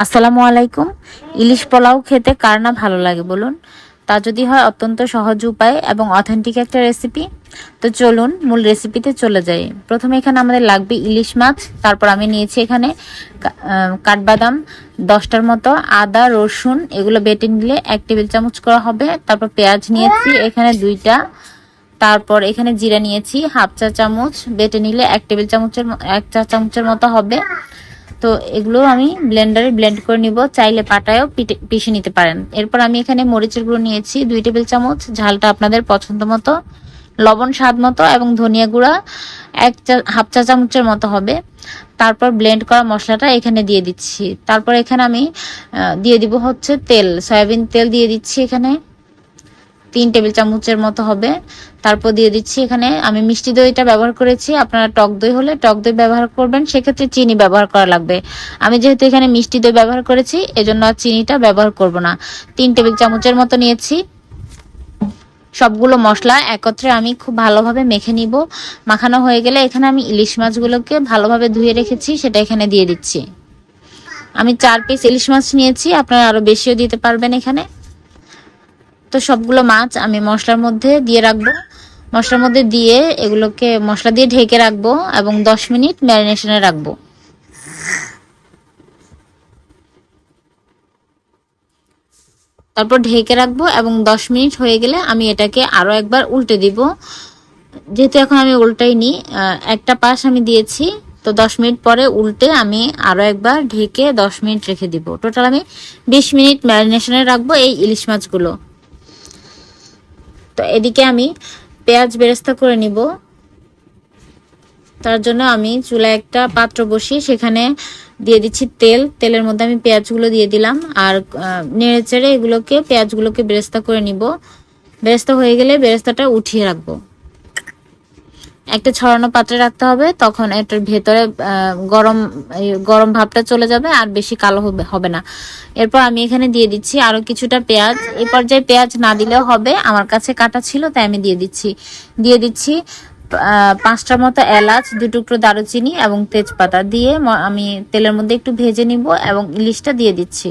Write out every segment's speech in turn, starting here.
আসসালামু আলাইকুম। ইলিশ পোলাও খেতে কার না ভালো লাগে বলুন? তা যদি হয় অত্যন্ত সহজ উপায় এবং অথেন্টিক একটা রেসিপি। তো চলুন মূল রেসিপিতে চলে যাই। প্রথমে এখানে আমাদের লাগবে ইলিশ মাছ, তারপর আমি নিয়েছি এখানে কাঠবাদাম 10টার মতো, আদা রসুন এগুলো বেটে নিলে 1 টেবিল চামচ করা হবে। তারপর পেঁয়াজ নিয়েছি এখানে 2টা, তারপর এখানে জিরা নিয়েছি হাফ চা চামচ, বেটে নিলে 1 টেবিল চামচের 1 চা চামচের মতো হবে। তো এগুলো আমি ব্লেন্ডারে ব্লেন্ড করে নিব, চাইলে পাটায়ও পিষে নিতে পারেন। এরপর আমি এখানে মরিচের গুঁড়ো নিয়েছি 2 টেবিল চামচ, ঝালটা আপনাদের পছন্দ মতো, লবণ স্বাদ মতো এবং ধনিয়া গুঁড়া হাফ চা চামচের মতো হবে। তারপর ব্লেন্ড করা মশলাটা এখানে দিয়ে দিচ্ছি। তারপর এখানে আমি দিয়ে দিব হচ্ছে তেল, সয়াবিন তেল দিয়ে দিচ্ছি এখানে 3 টেবিল চামচের মতো হবে। তারপর দিয়ে দিচ্ছি এখানে আমি মিষ্টি দইটা ব্যবহার করেছি, আপনারা টক দই হলে টক দই ব্যবহার করবেন, সেক্ষেত্রে চিনি ব্যবহার করা লাগবে। আমি যেহেতু এখানে মিষ্টি দই ব্যবহার করেছি এজন্য আর চিনিটা ব্যবহার করব না। 3 টেবিল চামচের মতো নিয়েছি। সবগুলো মশলা একত্রে আমি খুব ভালোভাবে মেখে নিব। মাখানো হয়ে গেলে এখানে আমি ইলিশ মাছগুলোকে ভালোভাবে ধুয়ে রেখেছি সেটা এখানে দিয়ে দিচ্ছি। আমি 4 পিস ইলিশ মাছ নিয়েছি, আপনারা আরো বেশিও দিতে পারবেন এখানে। তো সবগুলো মাছ আমি মশলার মধ্যে দিয়ে রাখবো, মশলার মধ্যে দিয়ে এগুলোকে মশলা দিয়ে ঢেকে রাখবো এবং 10 মিনিট ম্যারিনেশনে রাখবো। তারপর ঢেকে রাখবো এবং 10 মিনিট হয়ে গেলে আমি এটাকে আরো একবার উল্টে দিব। যেহেতু এখন আমি উল্টাইনি, একটা পাশ আমি দিয়েছি, তো 10 মিনিট পরে উল্টে আমি আরো একবার ঢেকে 10 মিনিট রেখে দিব। টোটাল আমি 20 মিনিট ম্যারিনেশনে রাখবো এই ইলিশ মাছগুলো। তো এদিকে আমি পেঁয়াজ বেরেস্তা করে নিব। তার জন্য আমি চুলায় একটা পাত্র বসিয়ে সেখানে দিয়ে দিচ্ছি তেল, তেলের মধ্যে আমি পেঁয়াজগুলো দিয়ে দিলাম আর নেড়ে চেড়ে এগুলোকে পেঁয়াজগুলোকে বেরেস্তা করে নিব। বেরেস্তা হয়ে গেলে বেরেস্তাটা উঠিয়ে রাখবো, একটা ছড়ানো পাত্রে রাখতে হবে, তখন এটার ভেতরে গরম গরম ভাবটা চলে যাবে আর বেশি কালো হবে না। এরপর আমি এখানে দিয়ে দিচ্ছি আরো কিছুটা পেঁয়াজ। এই পর্যায়ে পেঁয়াজ না দিলেও হবে, আমার কাছে কাটা ছিল তাই আমি দিয়ে দিচ্ছি 5টার মতো এলাচ, 2 টুকরো দারুচিনি এবং তেজপাতা দিয়ে আমি তেলের মধ্যে একটু ভেজে নিব এবং ইলিশটা দিয়ে দিচ্ছি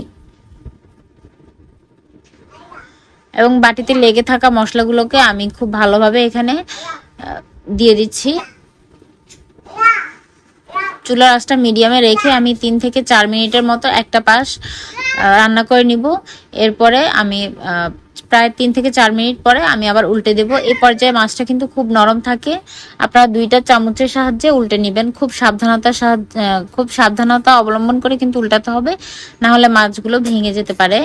এবং বাটিতে লেগে থাকা মশলাগুলোকে আমি খুব ভালোভাবে এখানে দিয়ে দিচ্ছি। চুলার আঁচটা মিডিয়ামে রেখে আমি 3 থেকে 4 মিনিটের মতো একটা পাশ রান্না করে নিব। এরপরে আমি প্রায় 3 থেকে 4 মিনিট পরে আমি আবার উল্টে দেব। এই পর্যায়ে মাছটা কিন্তু খুব নরম থাকে, আপনারা 2টা চামচের সাহায্যে উল্টে নেবেন। খুব সাবধানতা অবলম্বন করে কিন্তু উল্টাতে হবে, না হলে মাছগুলো ভেঙে যেতে পারে।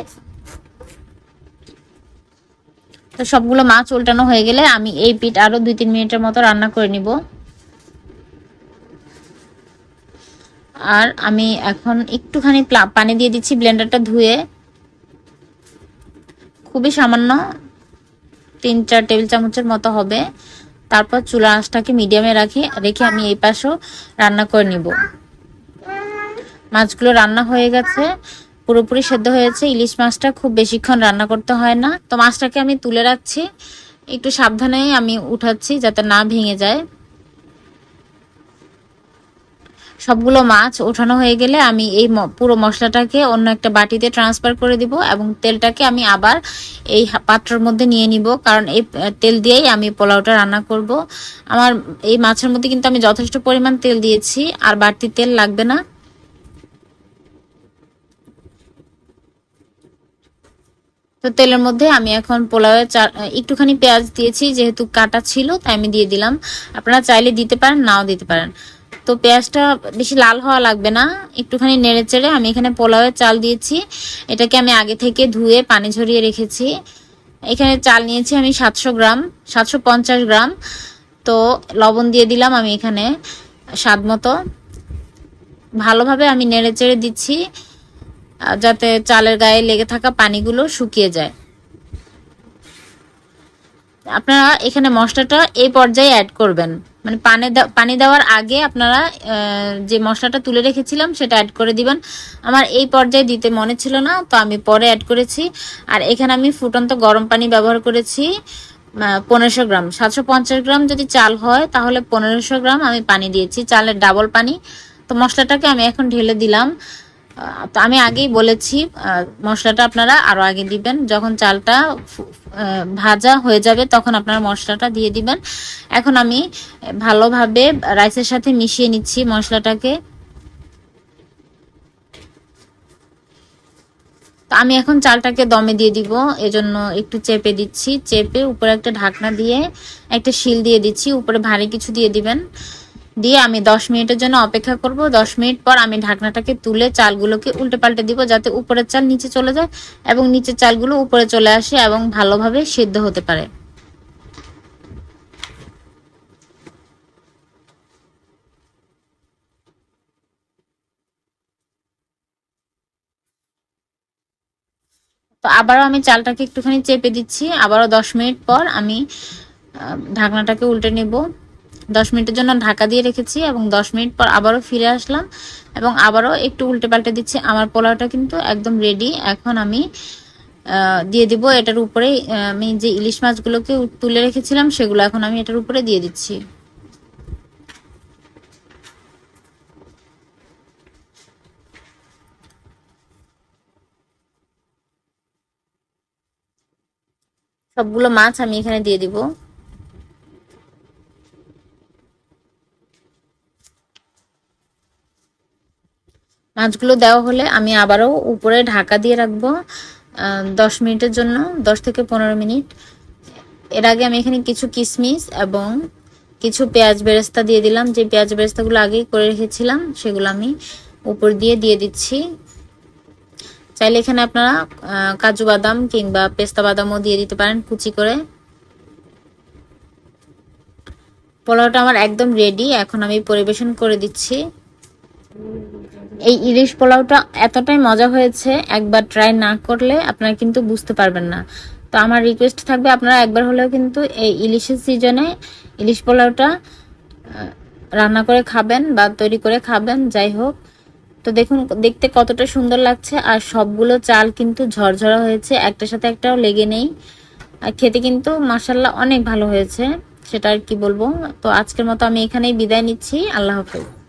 তো সবগুলো মাছ উল্টানো হয়ে গেলে আমি এই পিঠ আরো 2-3 মিনিটের মতো রান্না করে নিব। আর আমি এখন একটুখানি পানি দিয়ে দিচ্ছি, ব্লেন্ডারটা ধুয়ে, খুবই সামান্য 3-4 টেবিল চামচের মতো হবে। তারপর চুলা আঁচটাকে মিডিয়ামে রেখে আমি এই পাশেও রান্না করে নিব। মাছগুলো রান্না হয়ে গেছে, পুরোপুরি সেদ্ধ হয়েছে। ইলিশ মাছটা খুব বেশিক্ষণ রান্না করতে হয় না। তো মাছটাকে আমি তুলে রাখছি, একটু সাবধানে আমি উঠাচ্ছি যাতে না ভেঙে যায়। সবগুলো মাছ ওঠানো হয়ে গেলে আমি এই পুরো মশলাটাকে অন্য একটা বাটিতে ট্রান্সফার করে দিব এবং তেলটাকে আমি আবার এই পাত্রের মধ্যে নিয়ে নিব, কারণ এই তেল দিয়েই আমি পোলাওটা রান্না করব। আমার এই মাছের মধ্যে কিন্তু আমি যথেষ্ট পরিমাণ তেল দিয়েছি, আর বাড়তি তেল লাগবে না। তো তেলের মধ্যে আমি এখন পোলাওয়ে একটুখানি পেঁয়াজ দিয়েছি, যেহেতু কাটা ছিল তাই আমি দিয়ে দিলাম। আপনারা চাইলে দিতে পারেন, নাও দিতে পারেন। তো পেঁয়াজটা বেশি লাল হওয়া লাগবে না, একটুখানি নেড়ে চেড়ে আমি এখানে পোলাওয়ের চাল দিয়েছি। এটাকে আমি আগে থেকে ধুয়ে পানি ঝরিয়ে রেখেছি। এখানে চাল নিয়েছি আমি 750 গ্রাম। তো লবণ দিয়ে দিলাম আমি এখানে স্বাদ মতো। ভালোভাবে আমি নেড়ে চেড়ে দিচ্ছি যাতে চালের গায়ে লেগে থাকা পানিগুলো শুকিয়ে যায়। আপনারা এখানে মশলাটা এই পর্যায়ে অ্যাড করবেন, মানে পানি দেওয়ার আগে আপনারা যে মশলাটা তুলে রেখেছিলাম সেটা অ্যাড করে দিবেন। আমার এই পর্যায়ে দিতে মনে ছিল না, তো আমি পরে অ্যাড করেছি। আর এখানে আমি ফুটন্ত গরম পানি ব্যবহার করেছি 1500 গ্রাম। 750 গ্রাম যদি চাল হয় তাহলে 1500 গ্রাম আমি পানি দিয়েছি, চালের ডাবল পানি। তো মশলাটাকে আমি এখন ঢেলে দিলাম তো আমি আগেই বলেছি মশলাটা আপনারা আরো আগে দিবেন। যখন চালটা ভাজা হয়ে যাবে তখন আপনারা মশলাটা দিয়ে দিবেন। এখন আমি ভালোভাবে রাইসের সাথে মিশিয়ে নিচ্ছি মশলাটাকে। তো আমি এখন চালটাকে দমে দিয়ে দিব, এজন্য একটু চেপে দিচ্ছি। চেপে উপরে একটা ঢাকনা দিয়ে একটা শিল দিয়ে দিচ্ছি, উপরে ভারী কিছু দিয়ে দিবেন। দিয়ে আমি 10 মিনিটের জন্য অপেক্ষা করব। 10 মিনিট পর আমি ঢাকনাটাকে তুলে চালগুলোকে উল্টে পাল্টে দিব, যাতে উপরের চাল নিচে চলে যায় এবং নিচের চালগুলো উপরে চলে আসে এবং ভালোভাবে সিদ্ধ হতে পারে। তো আবারও আমি চালটাকে একটুখানি চেপে দিচ্ছি। আবারও 10 মিনিট পর আমি ঢাকনাটাকে উল্টে নেব। 10 মিনিটের জন্য ঢাকা দিয়ে রেখেছি এবং 10 মিনিট পর আবারও ফিরে আসলাম এবং আবারও একটু উল্টে পাল্টে দিচ্ছি। আমার পোলাওটা কিন্তু একদম রেডি। এখন আমি দিয়ে দিব এটার উপরে আমি যে ইলিশ মাছগুলোকে তুলে রেখেছিলাম সেগুলো এখন আমি এটার উপরে দিয়ে দিচ্ছি। সবগুলো মাছ আমি এখানে দিয়ে দিব। মাছগুলো দেওয়া হলে আমি আবারও উপরে ঢাকা দিয়ে রাখবো 10 মিনিটের জন্য, 10 থেকে 15 মিনিট। এর আগে আমি এখানে কিছু কিশমিশ এবং কিছু পেঁয়াজ বেরেস্তা দিয়ে দিলাম। যে পেঁয়াজ বেরেস্তাগুলো আগেই করে রেখেছিলাম সেগুলো আমি উপর দিয়ে দিয়ে দিচ্ছি। চাইলে এখানে আপনারা কাজু বাদাম কিংবা পেস্তা বাদামও দিয়ে দিতে পারেন কুচি করে। পোলাওটা আমার একদম রেডি, এখন আমি পরিবেশন করে দিচ্ছি। এই ইলিশ পোলাওটা এতটাই মজা হয়েছে, একবার ট্রাই না করলে আপনারা কিন্তু বুঝতে পারবেন না। তো আমার রিকোয়েস্ট থাকবে আপনারা একবার হলেও কিন্তু এই ইলিশের সিজনে ইলিশ পোলাওটা রান্না করে খাবেন বা তৈরি করে খাবেন, যাই হোক। তো দেখুন দেখতে কতটা সুন্দর লাগছে, আর সবগুলো চাল কিন্তু ঝরঝরা হয়েছে, একটার সাথে একটাও লেগে নেই। আর খেতে কিন্তু মাশাআল্লাহ অনেক ভালো হয়েছে, সেটা আর কি বলবো। তো আজকের মতো আমি এখানেই বিদায় নিচ্ছি। আল্লাহ হাফেজ।